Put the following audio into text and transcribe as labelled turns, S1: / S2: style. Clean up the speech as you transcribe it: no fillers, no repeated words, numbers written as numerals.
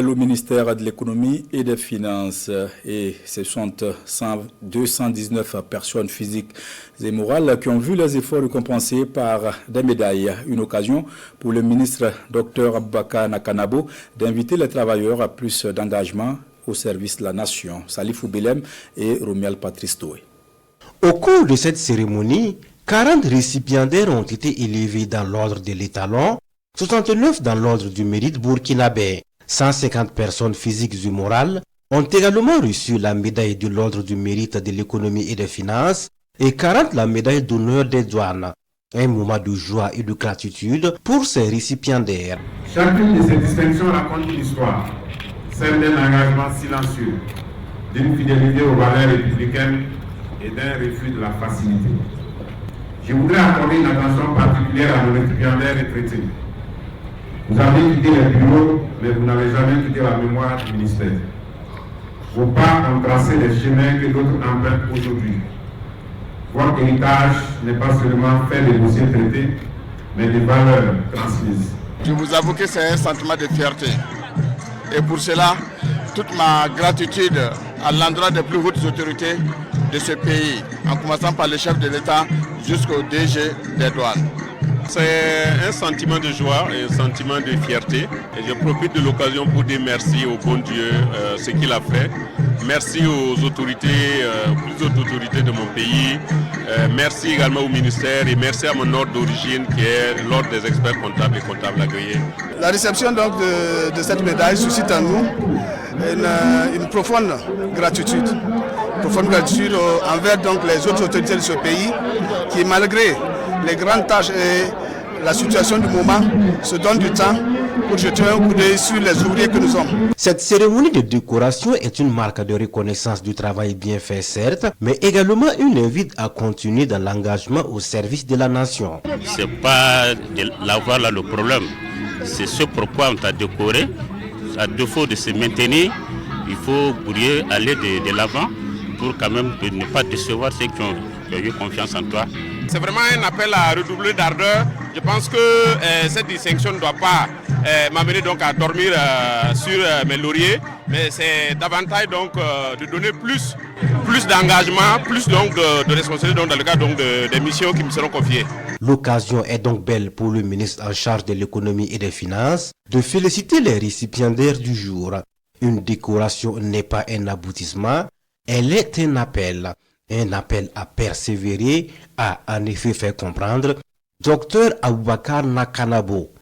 S1: Au ministère de l'économie et des finances, et ce sont 219 personnes physiques et morales qui ont vu leurs efforts récompensés par des médailles. Une occasion pour le ministre Dr Aboubakar Nakanabo d'inviter les travailleurs à plus d'engagement au service de la nation. Salifou Belem et Romial Patristoé.
S2: Au cours de cette cérémonie, 40 récipiendaires ont été élevés dans l'ordre de l'étalon, 69 dans l'ordre du mérite burkinabé. 150 personnes physiques et morales ont également reçu la médaille de l'ordre du mérite de l'économie et des finances et 40 la médaille d'honneur des douanes. Un moment de joie et de gratitude pour ces récipiendaires.
S3: Chacune de ces distinctions raconte une histoire, celle d'un engagement silencieux, d'une fidélité aux valeurs républicaines et d'un refus de la facilité. Je voudrais accorder une attention particulière à nos récipiendaires retraités. Vous avez quitté les bureaux, mais vous n'avez jamais quitté la mémoire du ministère. Vos pas ont tracé les chemins que d'autres empruntent aujourd'hui. Votre héritage n'est pas seulement fait de dossiers traités, mais de valeurs transmises.
S4: Je vous avoue que c'est un sentiment de fierté. Et pour cela, toute ma gratitude à l'endroit des plus hautes autorités de ce pays, en commençant par le chef de l'État jusqu'au DG des douanes.
S5: C'est un sentiment de joie et un sentiment de fierté. Et je profite de l'occasion pour dire merci au bon Dieu, ce qu'il a fait. Merci aux autorités, plus hautes autorités de mon pays. Merci également au ministère et merci à mon ordre d'origine qui est l'ordre des experts comptables et comptables agréés.
S4: La réception donc de cette médaille suscite en nous une profonde gratitude. Envers donc les autres autorités de ce pays qui, malgré les grandes tâches et la situation du moment, se donnent du temps pour jeter un coup d'œil sur les ouvriers que nous sommes.
S2: Cette cérémonie de décoration est une marque de reconnaissance du travail bien fait, certes, mais également une invite à continuer dans l'engagement au service de la nation.
S6: Ce n'est pas l'avoir là le problème, c'est ce pourquoi on t'a décoré. À défaut de se maintenir, il faut aller de l'avant pour quand même ne pas décevoir ceux qui ont eu confiance en toi.
S7: C'est vraiment un appel à redoubler d'ardeur. Je pense que cette distinction ne doit pas m'amener donc à dormir sur mes lauriers, mais c'est davantage donc de donner plus d'engagement, plus donc de responsabilité dans le cadre donc des missions qui me seront confiées.
S2: L'occasion est donc belle pour le ministre en charge de l'économie et des finances de féliciter les récipiendaires du jour. Une décoration n'est pas un aboutissement, elle est un appel à persévérer, a en effet fait comprendre Dr Aboubakar Nakanabo.